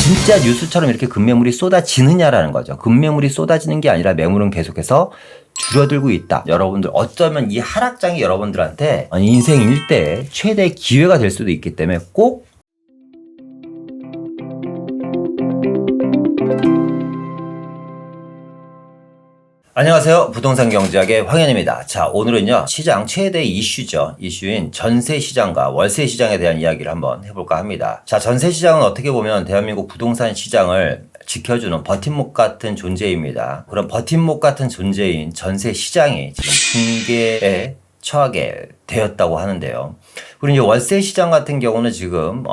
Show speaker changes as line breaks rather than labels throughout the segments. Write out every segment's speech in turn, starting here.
진짜 뉴스처럼 이렇게 급매물이 쏟아지느냐라는 거죠. 급매물이 쏟아지는 게 아니라 매물은 계속해서 줄어들고 있다. 여러분들 어쩌면 이 하락장이 여러분들한테 인생 일대의 최대의 기회가 될 수도 있기 때문에 꼭 안녕하세요. 부동산 경제학의 황현입니다. 자, 오늘은요, 시장 최대 이슈죠. 이슈인 전세 시장과 월세 시장에 대한 이야기를 한번 해볼까 합니다. 자, 전세 시장은 어떻게 보면 대한민국 부동산 시장을 지켜주는 버팀목 같은 존재입니다. 그런 버팀목 같은 존재인 전세 시장이 지금 붕괴에 처하게 되었다고 하는데요. 그리고 이제 월세 시장 같은 경우는 지금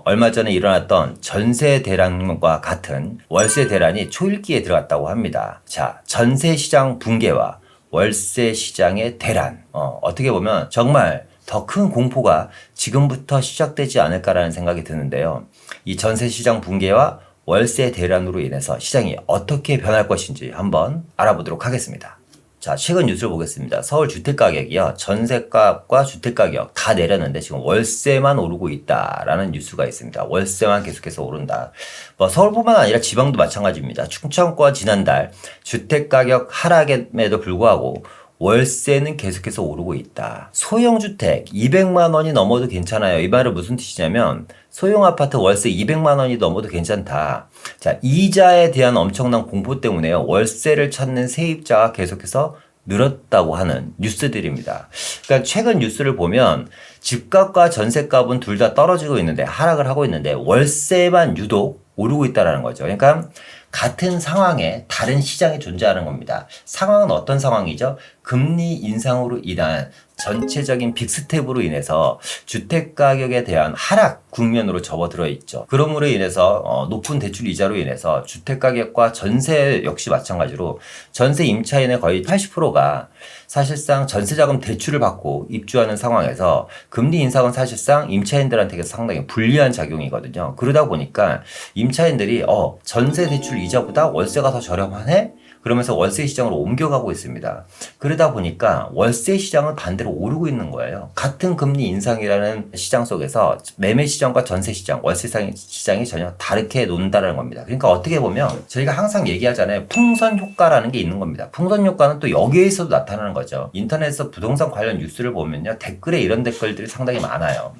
얼마 전에 일어났던 전세 대란과 같은 월세 대란이 초읽기에 들어갔다고 합니다. 자, 전세 시장 붕괴와 월세 시장의 대란, 어떻게 보면 정말 더 큰 공포가 지금부터 시작되지 않을까라는 생각이 드는데요. 이 전세 시장 붕괴와 월세 대란으로 인해서 시장이 어떻게 변할 것인지 한번 알아보도록 하겠습니다. 자, 최근 뉴스를 보겠습니다. 서울 주택가격이요. 전세값과 주택가격 다 내렸는데 지금 월세만 오르고 있다라는 뉴스가 있습니다. 월세만 계속해서 오른다. 서울뿐만 아니라 지방도 마찬가지입니다. 충청권 지난달 주택가격 하락에도 불구하고 월세는 계속해서 오르고 있다. 소형주택 200만 원이 넘어도 괜찮아요. 이 말은 무슨 뜻이냐면 소형 아파트 월세 200만 원이 넘어도 괜찮다. 자, 이자에 대한 엄청난 공포 때문에요. 월세를 찾는 세입자가 계속해서 늘었다고 하는 뉴스들입니다. 그러니까 최근 뉴스를 보면 집값과 전세값은 둘 다 떨어지고 있는데 하락을 하고 있는데 월세만 유독 오르고 있다는 거죠. 그러니까 같은 상황에 다른 시장이 존재하는 겁니다. 상황은 어떤 상황이죠? 금리 인상으로 인한 전체적인 빅스텝으로 인해서 주택가격에 대한 하락 국면으로 접어들어 있죠. 그러므로 인해서 높은 대출 이자로 인해서 주택가격과 전세 역시 마찬가지로 전세 임차인의 거의 80%가 사실상 전세자금 대출을 받고 입주하는 상황에서 금리 인상은 사실상 임차인들한테 상당히 불리한 작용이거든요. 그러다 보니까 임차인들이 전세 대출 이자보다 월세가 더 저렴하네? 그러면서 월세 시장으로 옮겨가고 있습니다. 그러다 보니까 월세 시장은 반대로 오르고 있는 거예요. 같은 금리 인상이라는 시장 속에서 매매 시장과 전세 시장, 월세 시장이 전혀 다르게 논다는 겁니다. 그러니까 어떻게 보면 저희가 항상 얘기하잖아요. 풍선 효과라는 게 있는 겁니다. 풍선 효과는 또 여기에서도 나타나는 거죠. 인터넷에서 부동산 관련 뉴스를 보면요. 댓글에 이런 댓글들이 상당히 많아요.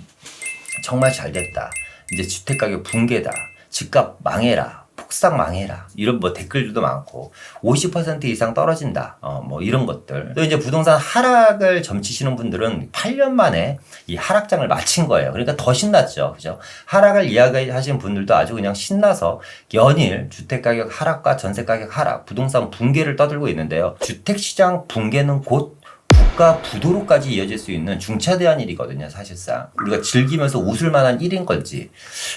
정말 잘 됐다. 이제 주택가격 붕괴다. 집값 망해라. 폭삭 망해라. 이런 댓글들도 많고 50% 이상 떨어진다. 이런 것들. 또 이제 부동산 하락을 점치시는 분들은 8년 만에 이 하락장을 마친 거예요. 그러니까 더 신났죠. 그죠? 하락을 이야기하시는 분들도 아주 그냥 신나서 연일 주택가격 하락과 전세가격 하락, 부동산 붕괴를 떠들고 있는데요. 주택시장 붕괴는 곧 국가 부도로까지 이어질 수 있는 중차대한 일이거든요. 사실상 우리가 즐기면서 웃을 만한 일인 건지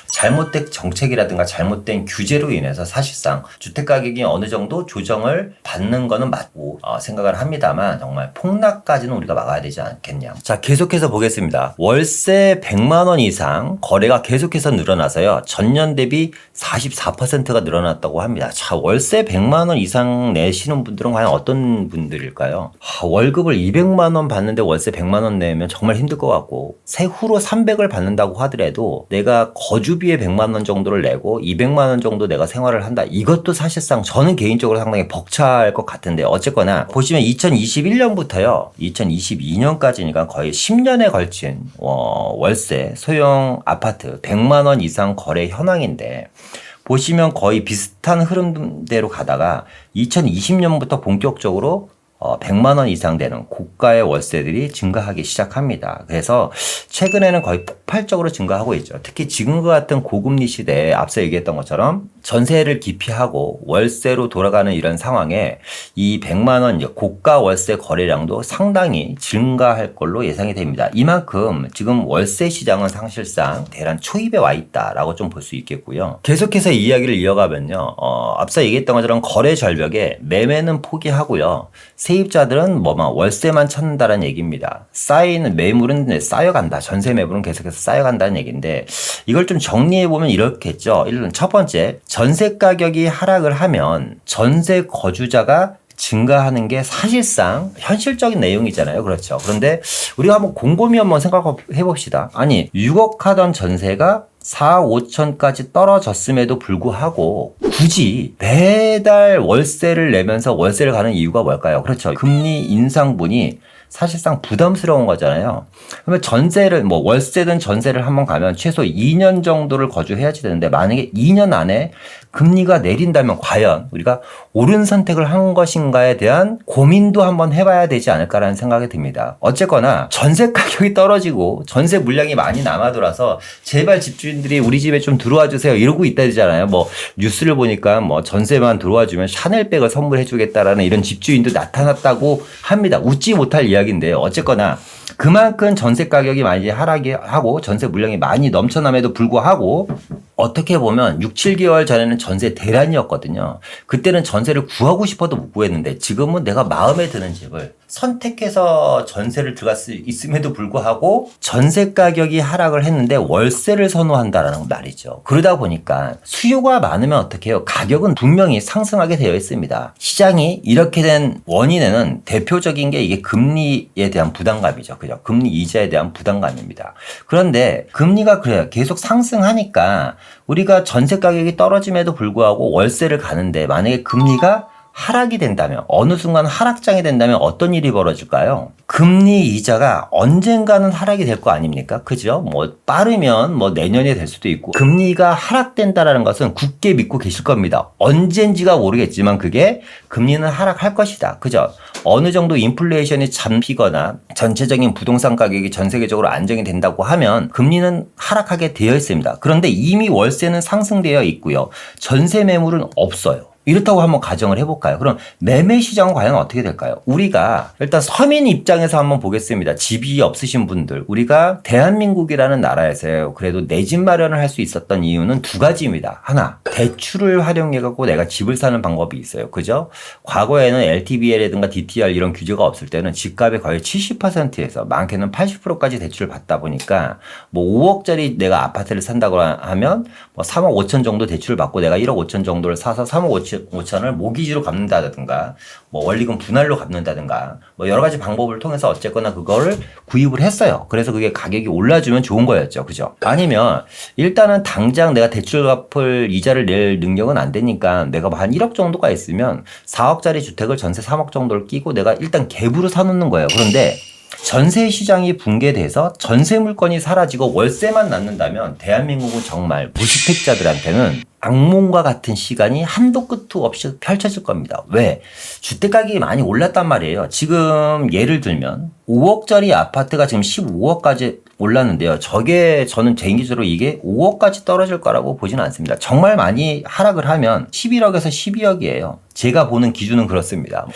잘못된 정책이라든가 잘못된 규제로 인해서 사실상 주택가격이 어느 정도 조정을 받는 거는 맞고 생각을 합니다만 정말 폭락까지는 우리가 막아야 되지 않겠냐. 자, 계속해서 보겠습니다. 월세 100만 원 이상 거래가 계속해서 늘어나서요. 전년 대비 44%가 늘어났다고 합니다. 자, 월세 100만 원 이상 내시는 분들은 과연 어떤 분들일까요? 월급을 200만 원 받는데 월세 100만 원 내면 정말 힘들 것 같고 세후로 300을 받는다고 하더라도 내가 거주비에 100만 원 정도를 내고 200만 원 정도 내가 생활을 한다. 이것도 사실상 저는 개인적으로 상당히 벅찰 것 같은데 어쨌거나 보시면 2021년부터요. 2022년까지니까 거의 10년에 걸친 월세 소형 아파트 100만 원 이상 거래 현황인데 보시면 거의 비슷한 흐름대로 가다가 2020년부터 본격적으로 100만 원 이상 되는 고가의 월세들이 증가하기 시작합니다. 그래서 최근에는 거의 폭발적으로 증가하고 있죠. 특히 지금과 같은 고금리 시대에 앞서 얘기했던 것처럼 전세를 기피하고 월세로 돌아가는 이런 상황에 이 100만 원 고가 월세 거래량도 상당히 증가할 걸로 예상이 됩니다. 이만큼 지금 월세 시장은 사실상 대란 초입에 와 있다라고 좀 볼 수 있겠고요. 계속해서 이 이야기를 이어가면요. 앞서 얘기했던 것처럼 거래 절벽에 매매는 포기하고요. 세입자들은 월세만 찾는다는 얘기입니다. 쌓이는 매물은 쌓여간다. 전세 매물은 계속해서 쌓여간다는 얘기인데 이걸 좀 정리해보면 이렇겠죠. 일단 첫 번째, 전세 가격이 하락을 하면 전세 거주자가 증가하는 게 사실상 현실적인 내용이잖아요. 그렇죠. 그런데 우리가 한번 곰곰이 한번 생각해 봅시다. 아니 6억 하던 전세가 4, 5천까지 떨어졌음에도 불구하고 굳이 매달 월세를 내면서 월세를 가는 이유가 뭘까요? 그렇죠. 금리 인상분이 사실상 부담스러운 거잖아요. 그러면 전세를 월세든 전세를 한번 가면 최소 2년 정도를 거주해야지 되는데 만약에 2년 안에 금리가 내린다면 과연 우리가 옳은 선택을 한 것인가에 대한 고민도 한번 해봐야 되지 않을까라는 생각이 듭니다. 어쨌거나 전세 가격이 떨어지고 전세 물량이 많이 남아돌아서 제발 집주인들이 우리 집에 좀 들어와 주세요 이러고 있다잖아요. 뉴스를 보니까 전세만 들어와 주면 샤넬백을 선물해 주겠다라는 이런 집주인도 나타났다고 합니다. 웃지 못할 이야기인데요. 어쨌거나 그만큼 전세 가격이 많이 하락이 하고 전세 물량이 많이 넘쳐남에도 불구하고 어떻게 보면 6, 7개월 전에는 전세 대란이었거든요. 그때는 전세를 구하고 싶어도 못 구했는데 지금은 내가 마음에 드는 집을 선택해서 전세를 들어갈 수 있음에도 불구하고 전세 가격이 하락을 했는데 월세를 선호한다라는 말이죠. 그러다 보니까 수요가 많으면 어떻게 해요? 가격은 분명히 상승하게 되어 있습니다. 시장이 이렇게 된 원인에는 대표적인 게 이게 금리에 대한 부담감이죠. 그죠? 금리 이자에 대한 부담감입니다. 그런데 금리가 그래요. 계속 상승하니까 우리가 전세 가격이 떨어짐에도 불구하고 월세를 가는데 만약에 금리가 하락이 된다면 어느 순간 하락장이 된다면 어떤 일이 벌어질까요? 금리 이자가 언젠가는 하락이 될 거 아닙니까? 그죠? 빠르면 내년이 될 수도 있고 금리가 하락된다라는 것은 굳게 믿고 계실 겁니다. 언젠지가 모르겠지만 그게 금리는 하락할 것이다. 그죠? 어느 정도 인플레이션이 잡히거나 전체적인 부동산 가격이 전 세계적으로 안정이 된다고 하면 금리는 하락하게 되어 있습니다. 그런데 이미 월세는 상승되어 있고요. 전세 매물은 없어요. 이렇다고 한번 가정을 해볼까요? 그럼 매매 시장은 과연 어떻게 될까요? 우리가 일단 서민 입장에서 한번 보겠습니다. 집이 없으신 분들, 우리가 대한민국이라는 나라에서 그래도 내 집 마련을 할 수 있었던 이유는 두 가지입니다. 하나, 대출을 활용해갖고 내가 집을 사는 방법이 있어요. 그죠? 과거에는 LTV라든가 DTR 이런 규제가 없을 때는 집값의 거의 70%에서 많게는 80%까지 대출을 받다 보니까 5억짜리 내가 아파트를 산다고 하면 3억 5천 정도 대출을 받고 내가 1억 5천 정도를 사서 3억 5천을 모기지로 갚는다든가 원리금 분할로 갚는다든가 여러 가지 방법을 통해서 어쨌거나 그거를 구입을 했어요. 그래서 그게 가격이 올라주면 좋은 거였죠. 그죠? 아니면 일단은 당장 내가 대출 갚을 이자를 낼 능력은 안 되니까 내가 한 1억 정도가 있으면 4억짜리 주택을 전세 3억 정도를 끼고 내가 일단 갭으로 사놓는 거예요. 그런데 전세 시장이 붕괴돼서 전세 물건이 사라지고 월세만 남는다면 대한민국은 정말 무주택자들한테는 악몽과 같은 시간이 한도 끝도 없이 펼쳐질 겁니다. 왜? 주택 가격이 많이 올랐단 말이에요. 지금 예를 들면 5억짜리 아파트가 지금 15억까지 올랐는데요. 저는 개인적으로 이게 5억까지 떨어질 거라고 보지는 않습니다. 정말 많이 하락을 하면 11억에서 12억이에요. 제가 보는 기준은 그렇습니다.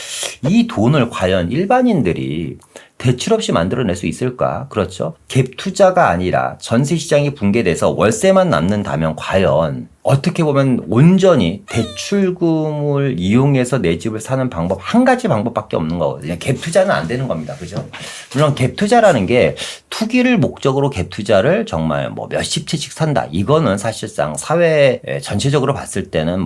이 돈을 과연 일반인들이 대출 없이 만들어낼 수 있을까? 그렇죠. 갭 투자가 아니라 전세 시장이 붕괴돼서 월세만 남는다면 과연 어떻게 보면 온전히 대출금을 이용해서 내 집을 사는 방법 한 가지 방법밖에 없는 거거든요. 갭 투자는 안 되는 겁니다. 그죠? 물론 갭 투자라는 게 투기를 목적으로 갭 투자를 정말 몇십 채씩 산다. 이거는 사실상 사회 전체적으로 봤을 때는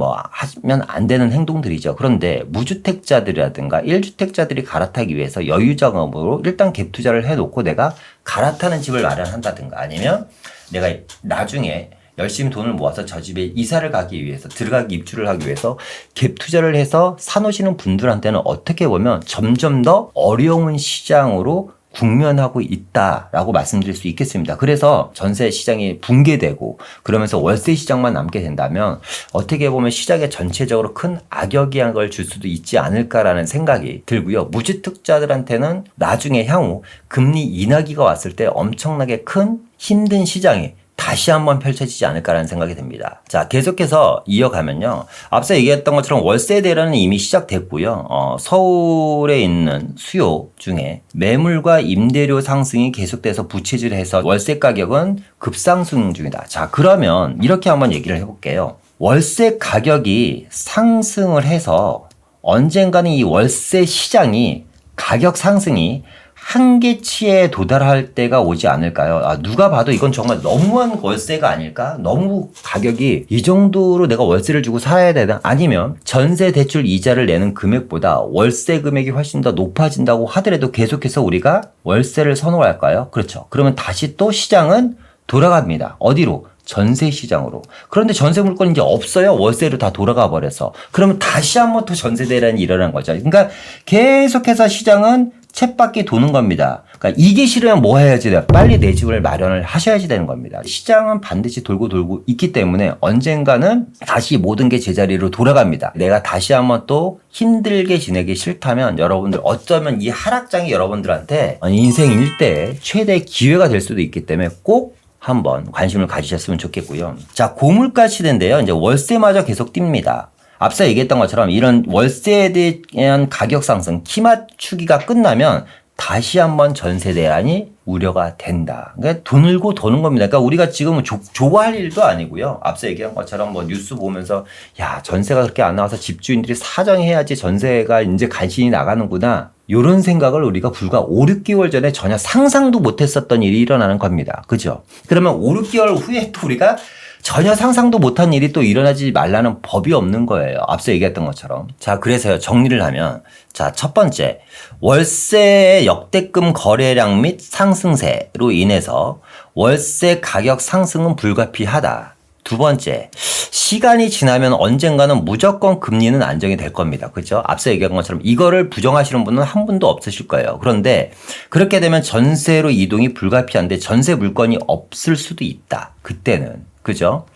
하면 안 되는 행동들이죠. 그런데 무주택자들이라든가 1주택자들이 갈아타기 위해서 여유자금으로 일단 갭 투자를 해놓고 내가 갈아타는 집을 마련한다든가 아니면 내가 나중에 열심히 돈을 모아서 저 집에 이사를 가기 위해서 입주를 하기 위해서 갭 투자를 해서 사놓으시는 분들한테는 어떻게 보면 점점 더 어려운 시장으로 국면하고 있다라고 말씀드릴 수 있겠습니다. 그래서 전세 시장이 붕괴되고 그러면서 월세 시장만 남게 된다면 어떻게 보면 시장에 전체적으로 큰 악영향을 줄 수도 있지 않을까라는 생각이 들고요. 무주택자들한테는 나중에 향후 금리 인하기가 왔을 때 엄청나게 큰 힘든 시장이 다시 한번 펼쳐지지 않을까라는 생각이 듭니다. 자, 계속해서 이어가면요. 앞서 얘기했던 것처럼 월세 대란은 이미 시작됐고요. 서울에 있는 수요 중에 매물과 임대료 상승이 계속돼서 부채질해서 월세 가격은 급상승 중이다. 자, 그러면 이렇게 한번 얘기를 해볼게요. 월세 가격이 상승을 해서 언젠가는 이 월세 시장이 가격 상승이 한계치에 도달할 때가 오지 않을까요? 누가 봐도 이건 정말 너무한 월세가 아닐까? 너무 가격이 이 정도로 내가 월세를 주고 살아야 되나? 아니면 전세 대출 이자를 내는 금액보다 월세 금액이 훨씬 더 높아진다고 하더라도 계속해서 우리가 월세를 선호할까요? 그렇죠. 그러면 다시 또 시장은 돌아갑니다. 어디로? 전세 시장으로. 그런데 전세 물건이 이제 없어요. 월세로 다 돌아가 버려서. 그러면 다시 한번 또 전세 대란이 일어난 거죠. 그러니까 계속해서 시장은 쳇바퀴 도는 겁니다. 그러니까 이게 싫으면 뭐 해야지 돼요? 빨리 내 집을 마련을 하셔야지 되는 겁니다. 시장은 반드시 돌고 돌고 있기 때문에 언젠가는 다시 모든 게 제자리로 돌아갑니다. 내가 다시 한번 또 힘들게 지내기 싫다면 여러분들 어쩌면 이 하락장이 여러분들한테 인생 일대의 최대의 기회가 될 수도 있기 때문에 꼭 한번 관심을 가지셨으면 좋겠고요. 자, 고물가 시대인데요. 이제 월세마저 계속 뜁니다. 앞서 얘기했던 것처럼 이런 월세에 대한 가격 상승, 키 맞추기가 끝나면 다시 한번 전세 대란이 우려가 된다. 그러니까 돈을고 도는 겁니다. 그러니까 우리가 지금은 좋아할 일도 아니고요. 앞서 얘기한 것처럼 뭐 뉴스 보면서 야, 전세가 그렇게 안 나와서 집주인들이 사정해야지 전세가 이제 간신히 나가는구나. 이런 생각을 우리가 불과 5, 6개월 전에 전혀 상상도 못했었던 일이 일어나는 겁니다. 그죠? 그러면 5, 6개월 후에 또 우리가 전혀 상상도 못한 일이 또 일어나지 말라는 법이 없는 거예요. 앞서 얘기했던 것처럼. 자, 그래서요, 정리를 하면. 자, 첫 번째. 월세의 역대급 거래량 및 상승세로 인해서 월세 가격 상승은 불가피하다. 두 번째. 시간이 지나면 언젠가는 무조건 금리는 안정이 될 겁니다. 그렇죠? 앞서 얘기한 것처럼 이거를 부정하시는 분은 한 분도 없으실 거예요. 그런데 그렇게 되면 전세로 이동이 불가피한데 전세 물건이 없을 수도 있다. 그때는. 그죠?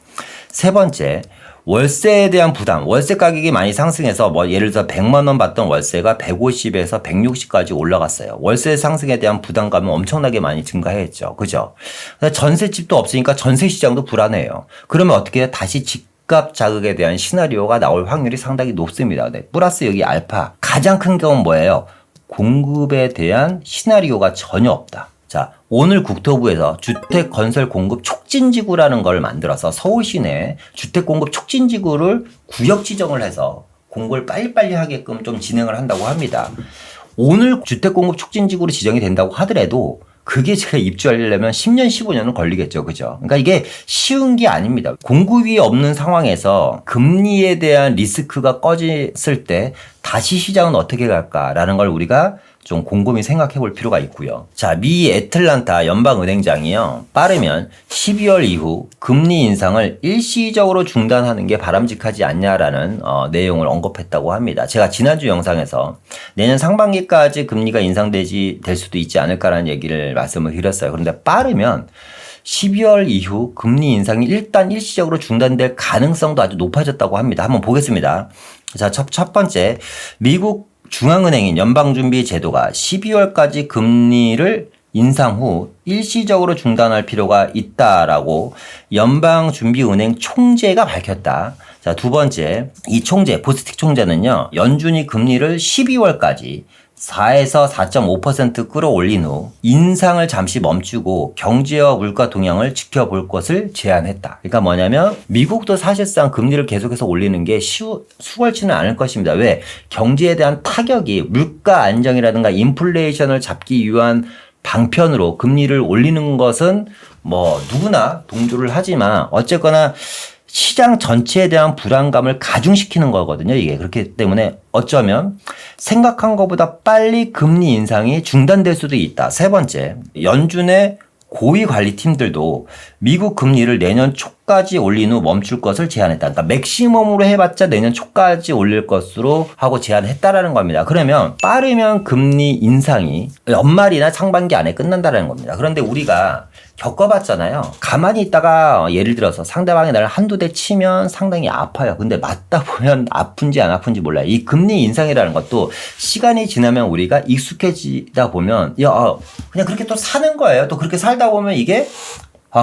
세 번째, 월세에 대한 부담. 월세 가격이 많이 상승해서 뭐 예를 들어 100만 원 받던 월세가 150에서 160까지 올라갔어요. 월세 상승에 대한 부담감은 엄청나게 많이 증가했죠. 그죠? 전세집도 없으니까 전세 시장도 불안해요. 그러면 어떻게 해요? 다시 집값 자극에 대한 시나리오가 나올 확률이 상당히 높습니다. 네. 플러스 여기 알파. 가장 큰 경우는 뭐예요? 공급에 대한 시나리오가 전혀 없다. 자, 오늘 국토부에서 주택 건설 공급 촉진지구라는 걸 만들어서 서울 시내 주택 공급 촉진지구를 구역 지정을 해서 공급을 빨리빨리 하게끔 좀 진행을 한다고 합니다. 오늘 주택 공급 촉진지구로 지정이 된다고 하더라도 그게 제가 입주하려면 10년, 15년은 걸리겠죠. 그죠? 그러니까 이게 쉬운 게 아닙니다. 공급이 없는 상황에서 금리에 대한 리스크가 꺼졌을 때 다시 시장은 어떻게 갈까라는 걸 우리가 좀 곰곰이 생각해 볼 필요가 있고요. 자, 미 애틀란타 연방은행장이요. 빠르면 12월 이후 금리 인상을 일시적으로 중단하는 게 바람직하지 않냐라는 내용을 언급했다고 합니다. 제가 지난주 영상에서 내년 상반기까지 금리가 될 수도 있지 않을까라는 얘기를 말씀을 드렸어요. 그런데 빠르면 12월 이후 금리 인상이 일단 일시적으로 중단될 가능성도 아주 높아졌다고 합니다. 한번 보겠습니다. 자, 첫 번째, 미국 중앙은행인 연방준비제도가 12월까지 금리를 인상 후 일시적으로 중단할 필요가 있다라고 연방준비은행 총재가 밝혔다. 자, 두 번째, 이 총재, 보스틱 총재는요, 연준이 금리를 12월까지 4에서 4.5% 끌어올린 후 인상을 잠시 멈추고 경제와 물가 동향을 지켜볼 것을 제안했다. 그러니까 뭐냐면 미국도 사실상 금리를 계속해서 올리는 게 수월치는 않을 것입니다. 왜? 경제에 대한 타격이 물가 안정이라든가 인플레이션을 잡기 위한 방편으로 금리를 올리는 것은 뭐 누구나 동조를 하지만 어쨌거나 시장 전체에 대한 불안감을 가중시키는 거거든요. 이게 그렇기 때문에 어쩌면 생각한 것보다 빨리 금리 인상이 중단될 수도 있다. 세 번째, 연준의 고위 관리팀들도 미국 금리를 내년 초까지 올린 후 멈출 것을 제안했다. 그러니까 맥시멈으로 해봤자 내년 초까지 올릴 것으로 하고 제안했다라는 겁니다. 그러면 빠르면 금리 인상이 연말이나 상반기 안에 끝난다는 겁니다. 그런데 우리가 겪어봤잖아요. 가만히 있다가 예를 들어서 상대방이 나를 한두 대 치면 상당히 아파요. 근데 맞다 보면 아픈지 안 아픈지 몰라요. 이 금리 인상이라는 것도 시간이 지나면 우리가 익숙해지다 보면 그냥 그렇게 또 사는 거예요. 또 그렇게 살다 보면 이게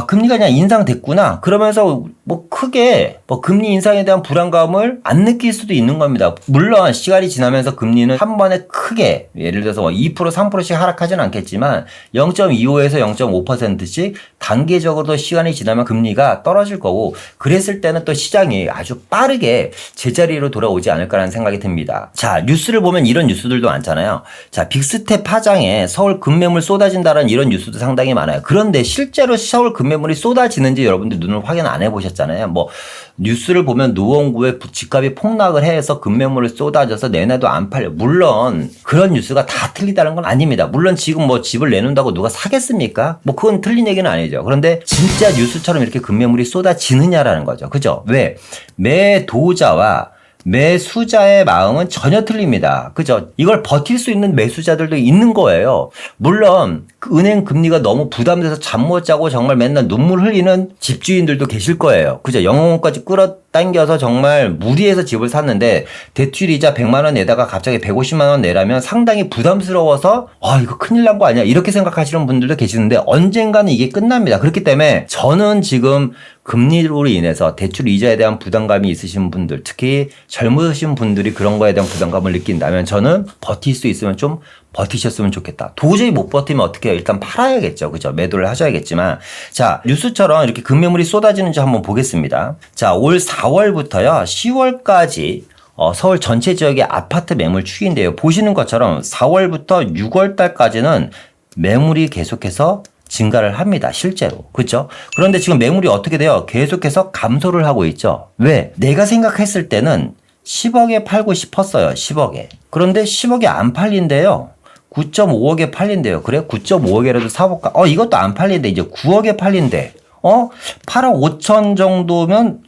금리가 그냥 인상됐구나. 그러면서 뭐 크게 금리 인상에 대한 불안감을 안 느낄 수도 있는 겁니다. 물론 시간이 지나면서 금리는 한 번에 크게 예를 들어서 2%, 3%씩 하락하지는 않겠지만 0.25에서 0.5%씩 단계적으로 시간이 지나면 금리가 떨어질 거고 그랬을 때는 또 시장이 아주 빠르게 제자리로 돌아오지 않을까라는 생각이 듭니다. 자, 뉴스를 보면 이런 뉴스들도 많잖아요. 자, 빅스텝 파장에 서울 급매물 쏟아진다는 이런 뉴스도 상당히 많아요. 그런데 실제로 서울 급매물이 쏟아지는지 여러분들 눈을 확인 안 해보셨잖아요. 뭐 뉴스를 보면 노원구에 집값이 폭락을 해서 급매물을 쏟아져서 내내도 안 팔려. 물론 그런 뉴스가 다 틀리다는 건 아닙니다. 물론 지금 뭐 집을 내놓는다고 누가 사겠습니까? 뭐 그건 틀린 얘기는 아니죠. 그런데 진짜 뉴스처럼 이렇게 급매물이 쏟아지느냐라는 거죠. 그죠? 왜? 매도자와 매수자의 마음은 전혀 틀립니다. 그죠? 이걸 버틸 수 있는 매수자들도 있는 거예요. 물론 은행 금리가 너무 부담돼서 잠 못 자고 정말 맨날 눈물 흘리는 집주인들도 계실 거예요. 그죠? 영혼까지 끌어당겨서 정말 무리해서 집을 샀는데 대출이자 100만 원 내다가 갑자기 150만 원 내라면 상당히 부담스러워서 이거 큰일 난 거 아니야? 이렇게 생각하시는 분들도 계시는데 언젠가는 이게 끝납니다. 그렇기 때문에 저는 지금 금리로 인해서 대출 이자에 대한 부담감이 있으신 분들, 특히 젊으신 분들이 그런 거에 대한 부담감을 느낀다면 저는 버틸 수 있으면 좀 버티셨으면 좋겠다. 도저히 못 버티면 어떻게 해요? 일단 팔아야겠죠. 그죠? 매도를 하셔야겠지만. 자, 뉴스처럼 이렇게 급매물이 쏟아지는지 한번 보겠습니다. 자, 올 4월부터요, 10월까지 서울 전체 지역의 아파트 매물 추이인데요. 보시는 것처럼 4월부터 6월 달까지는 매물이 계속해서 증가를 합니다. 실제로. 그렇죠? 그런데 지금 매물이 어떻게 돼요? 계속해서 감소를 하고 있죠. 왜? 내가 생각했을 때는 10억에 팔고 싶었어요. 10억에. 그런데 10억에 안 팔린대요. 9.5억에 팔린대요. 그래? 9.5억이라도 사볼까? 이것도 안 팔린대. 이제 9억에 팔린대. 8억 5천 정도면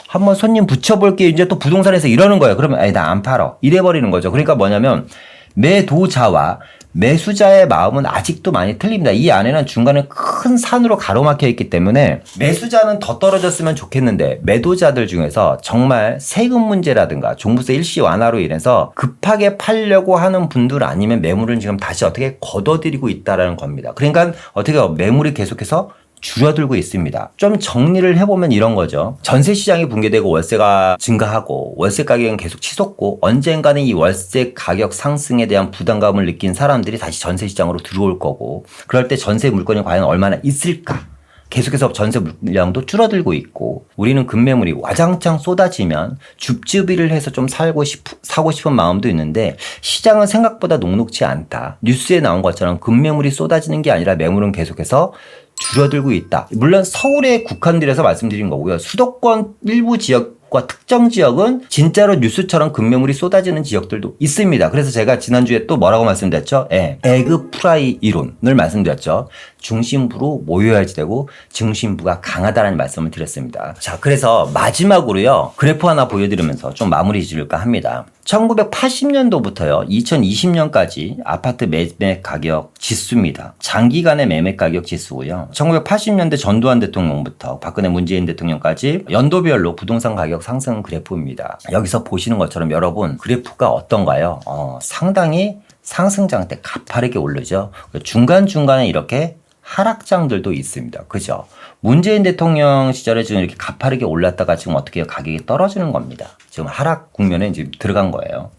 한번 손님 붙여볼게. 이제 또 부동산에서 이러는 거예요. 그러면 나 안 팔어. 이래버리는 거죠. 그러니까 뭐냐면 매도자와 매수자의 마음은 아직도 많이 틀립니다. 이 안에는 중간에 큰 산으로 가로막혀 있기 때문에 매수자는 더 떨어졌으면 좋겠는데 매도자들 중에서 정말 세금 문제라든가 종부세 일시 완화로 인해서 급하게 팔려고 하는 분들 아니면 매물은 지금 다시 어떻게 걷어들이고 있다는 겁니다. 그러니까 어떻게 매물이 계속해서 줄어들고 있습니다. 좀 정리를 해보면 이런 거죠. 전세 시장이 붕괴되고 월세가 증가하고 월세 가격은 계속 치솟고 언젠가는 이 월세 가격 상승에 대한 부담감을 느낀 사람들이 다시 전세 시장으로 들어올 거고 그럴 때 전세 물건이 과연 얼마나 있을까? 계속해서 전세 물량도 줄어들고 있고 우리는 급매물이 와장창 쏟아지면 줍줍이를 해서 좀 사고 싶은 마음도 있는데 시장은 생각보다 녹록지 않다. 뉴스에 나온 것처럼 급매물이 쏟아지는 게 아니라 매물은 계속해서 줄어들고 있다. 물론 서울에 국한들여서 말씀드린 거고요. 수도권 일부 지역과 특정 지역은 진짜로 뉴스처럼 급매물이 쏟아지는 지역들도 있습니다. 그래서 제가 지난주에 또 뭐라고 말씀드렸죠? 에그 프라이 이론을 말씀드렸죠. 중심부로 모여야지 되고 중심부가 강하다라는 말씀을 드렸습니다. 자, 그래서 마지막으로요. 그래프 하나 보여드리면서 좀 마무리 지을까 합니다. 1980년도부터요. 2020년까지 아파트 매매 가격 지수입니다. 장기간의 매매 가격 지수고요. 1980년대 전두환 대통령부터 박근혜 문재인 대통령까지 연도별로 부동산 가격 상승 그래프입니다. 여기서 보시는 것처럼 여러분 그래프가 어떤가요? 상당히 상승장 때 가파르게 오르죠. 중간중간에 이렇게 하락장들도 있습니다. 그죠? 문재인 대통령 시절에 지금 이렇게 가파르게 올랐다가 지금 어떻게 해요? 가격이 떨어지는 겁니다. 지금 하락 국면에 지금 들어간 거예요.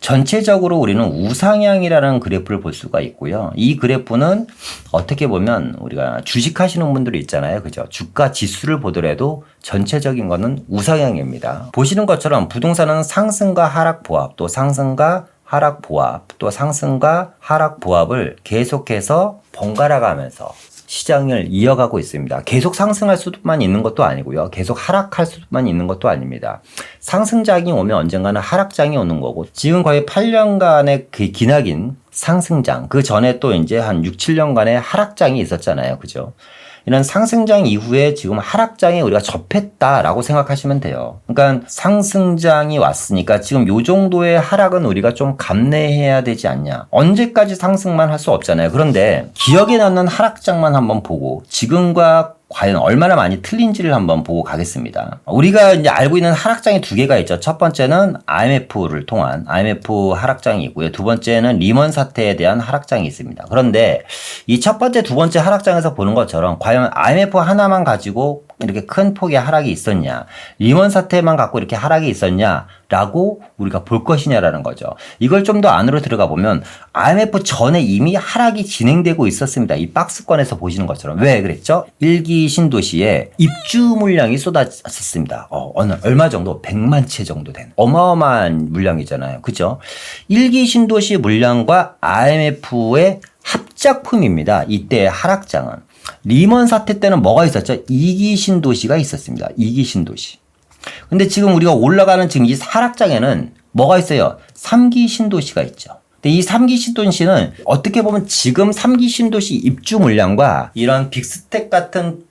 전체적으로 우리는 우상향이라는 그래프를 볼 수가 있고요. 이 그래프는 어떻게 보면 우리가 주식하시는 분들이 있잖아요. 그죠? 주가 지수를 보더라도 전체적인 거는 우상향입니다. 보시는 것처럼 부동산은 상승과 하락 보합, 또 상승과 하락 보합, 또 상승과 하락 보합을 계속해서 번갈아 가면서 시장을 이어가고 있습니다. 계속 상승할 수만 있는 것도 아니고요. 계속 하락할 수만 있는 것도 아닙니다. 상승장이 오면 언젠가는 하락장이 오는 거고 지금 거의 8년간의 그 기나긴 상승장 그 전에 또 이제 한 6, 7년간의 하락장이 있었잖아요. 그죠? 이런 상승장 이후에 지금 하락장에 우리가 접했다라고 생각하시면 돼요. 그러니까 상승장이 왔으니까 지금 요 정도의 하락은 우리가 좀 감내해야 되지 않냐. 언제까지 상승만 할 수 없잖아요. 그런데 기억에 남는 하락장만 한번 보고 지금과 과연 얼마나 많이 틀린지를 한번 보고 가겠습니다. 우리가 이제 알고 있는 하락장이 두 개가 있죠. 첫 번째는 IMF를 통한 IMF 하락장이 있고요. 두 번째는 리먼 사태에 대한 하락장이 있습니다. 그런데 이 첫 번째, 두 번째 하락장에서 보는 것처럼 과연 IMF 하나만 가지고 이렇게 큰 폭의 하락이 있었냐, 리먼 사태만 갖고 이렇게 하락이 있었냐라고 우리가 볼 것이냐라는 거죠. 이걸 좀 더 안으로 들어가 보면 IMF 전에 이미 하락이 진행되고 있었습니다. 이 박스권에서 보시는 것처럼. 왜 그랬죠? 1기 신도시에 입주 물량이 쏟아졌습니다. 얼마 정도? 100만 채 정도 되는 어마어마한 물량이잖아요. 그죠? 1기 신도시 물량과 IMF의 합작품입니다. 이때의 하락장은. 리먼 사태 때는 뭐가 있었죠? 2기 신도시가 있었습니다. 2기 신도시. 근데 지금 우리가 올라가는 지금 이 하락장에는 뭐가 있어요? 3기 신도시가 있죠. 근데 이 3기 신도시는 어떻게 보면 지금 3기 신도시 입주 물량과 이런 빅스택 같은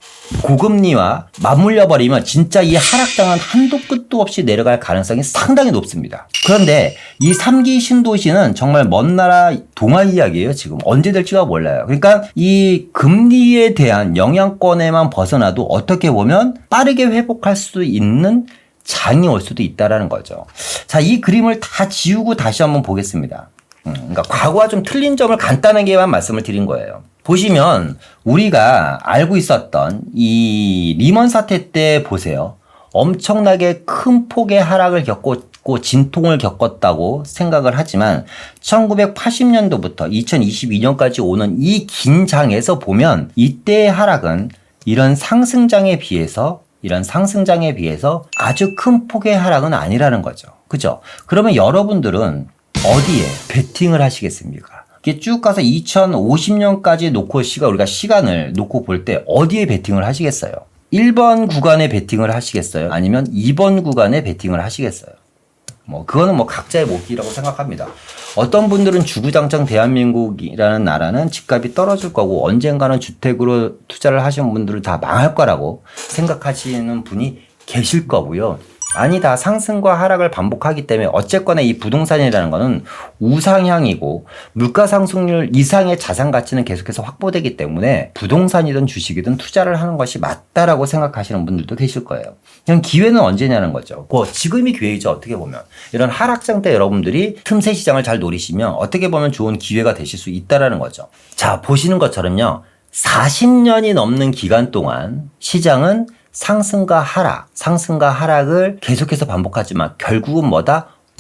고금리와 맞물려 버리면 진짜 이 하락장은 한도 끝도 없이 내려갈 가능성이 상당히 높습니다. 그런데 이 3기 신도시는 정말 먼 나라 동화 이야기예요. 지금 언제 될지가 몰라요. 그러니까 이 금리에 대한 영향권에만 벗어나도 어떻게 보면 빠르게 회복할 수 있는 장이 올 수도 있다라는 거죠. 자, 이 그림을 다 지우고 다시 한번 보겠습니다. 그러니까 과거와 좀 틀린 점을 간단하게만 말씀을 드린 거예요. 보시면 우리가 알고 있었던 이 리먼 사태 때 보세요. 엄청나게 큰 폭의 하락을 겪었고 진통을 겪었다고 생각을 하지만 1980년도부터 2022년까지 오는 이 긴 장에서 보면 이때의 하락은 이런 상승장에 비해서 아주 큰 폭의 하락은 아니라는 거죠. 그죠? 그러면 여러분들은 어디에 베팅을 하시겠습니까? 이게 쭉 가서 2050년까지 우리가 시간을 놓고 볼 때 어디에 베팅을 하시겠어요? 1번 구간에 베팅을 하시겠어요? 아니면 2번 구간에 베팅을 하시겠어요? 그거는 각자의 몫이라고 생각합니다. 어떤 분들은 주구장창 대한민국이라는 나라는 집값이 떨어질 거고 언젠가는 주택으로 투자를 하시는 분들은 다 망할 거라고 생각하시는 분이 계실 거고요. 아니다. 상승과 하락을 반복하기 때문에 어쨌거나 이 부동산이라는 거는 우상향이고 물가 상승률 이상의 자산 가치는 계속해서 확보되기 때문에 부동산이든 주식이든 투자를 하는 것이 맞다라고 생각하시는 분들도 계실 거예요. 그냥 기회는 언제냐는 거죠. 지금이 기회이죠. 어떻게 보면. 이런 하락장 때 여러분들이 틈새 시장을 잘 노리시면 어떻게 보면 좋은 기회가 되실 수 있다라는 거죠. 자, 보시는 것처럼요. 40년이 넘는 기간 동안 시장은 상승과 하락을 계속해서 반복하지만 결국은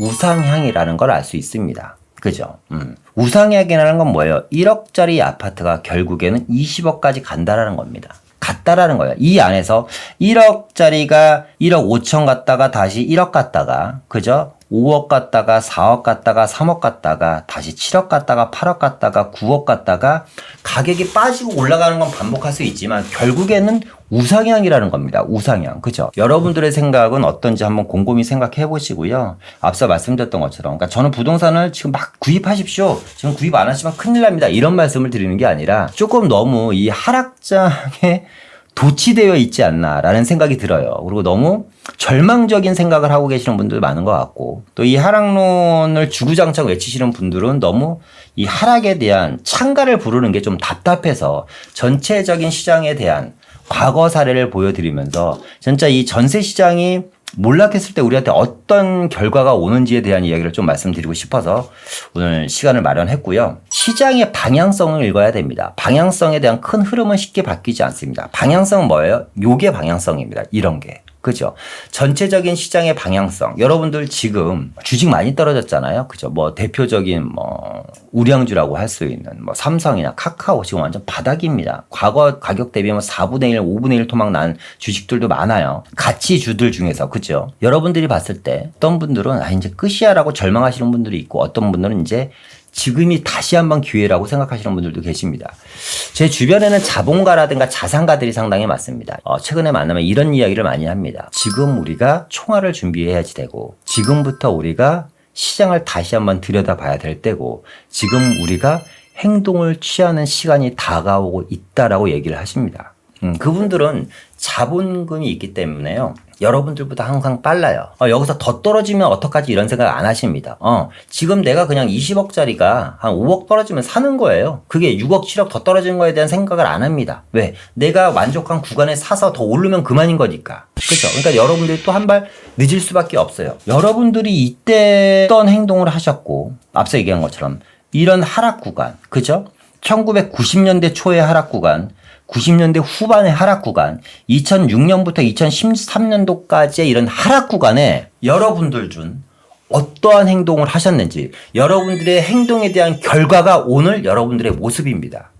우상향이라는 걸 알 수 있습니다. 그죠? 우상향이라는 건 뭐예요? 1억짜리 아파트가 결국에는 20억까지 간다라는 겁니다. 같다라는 거예요. 이 안에서 1억짜리가 1억 5천 갔다가 다시 1억 갔다가, 그죠? 5억 갔다가 4억 갔다가 3억 갔다가 다시 7억 갔다가 8억 갔다가 9억 갔다가 가격이 빠지고 올라가는 건 반복할 수 있지만 결국에는 우상향이라는 겁니다. 우상향. 그죠? 여러분들의 생각은 어떤지 한번 곰곰이 생각해 보시고요. 앞서 말씀드렸던 것처럼 그러니까 저는 부동산을 지금 막 구입하십시오. 지금 구입 안 하시면 큰일 납니다. 이런 말씀을 드리는 게 아니라 조금 너무 이 하락장에 도취되어 있지 않나라는 생각이 들어요. 그리고 너무 절망적인 생각을 하고 계시는 분들 많은 것 같고 또 이 하락론을 주구장창 외치시는 분들은 너무 이 하락에 대한 찬가를 부르는 게 좀 답답해서 전체적인 시장에 대한 과거 사례를 보여드리면서 진짜 이 전세 시장이 몰락했을 때 우리한테 어떤 결과가 오는지에 대한 이야기를 좀 말씀드리고 싶어서 오늘 시간을 마련했고요. 시장의 방향성을 읽어야 됩니다. 방향성에 대한 큰 흐름은 쉽게 바뀌지 않습니다. 방향성은 뭐예요? 요게 방향성입니다. 이런 게. 그죠? 전체적인 시장의 방향성. 여러분들 지금 주식 많이 떨어졌잖아요. 그죠? 대표적인 우량주라고 할 수 있는 삼성이나 카카오 지금 완전 바닥입니다. 과거 가격 대비 4분의 1, 5분의 1 토막 난 주식들도 많아요. 가치주들 중에서. 그죠? 여러분들이 봤을 때 어떤 분들은 이제 끝이야라고 절망하시는 분들이 있고 어떤 분들은 이제 지금이 다시 한번 기회라고 생각하시는 분들도 계십니다. 제 주변에는 자본가라든가 자산가들이 상당히 많습니다. 최근에 만나면 이런 이야기를 많이 합니다. 지금 우리가 총알을 준비해야지 되고 지금부터 우리가 시장을 다시 한번 들여다봐야 될 때고 지금 우리가 행동을 취하는 시간이 다가오고 있다라고 얘기를 하십니다. 그분들은 자본금이 있기 때문에요. 여러분들보다 항상 빨라요. 여기서 더 떨어지면 어떡하지 이런 생각 안 하십니다. 지금 내가 그냥 20억짜리가 한 5억 떨어지면 사는 거예요. 그게 6억, 7억 더 떨어지는 거에 대한 생각을 안 합니다. 왜? 내가 만족한 구간에 사서 더 오르면 그만인 거니까. 그렇죠? 그러니까 여러분들이 또 한 발 늦을 수밖에 없어요. 여러분들이 이때 어떤 행동을 하셨고 앞서 얘기한 것처럼 이런 하락 구간, 그죠? 1990년대 초의 하락 구간, 90년대 후반의 하락 구간, 2006년부터 2013년도까지의 이런 하락 구간에 여러분들 중 어떠한 행동을 하셨는지 여러분들의 행동에 대한 결과가 오늘 여러분들의 모습입니다.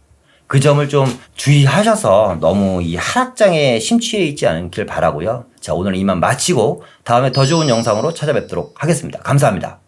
그 점을 좀 주의하셔서 너무 이 하락장에 심취해 있지 않길 바라고요. 자, 오늘 이만 마치고 다음에 더 좋은 영상으로 찾아뵙도록 하겠습니다. 감사합니다.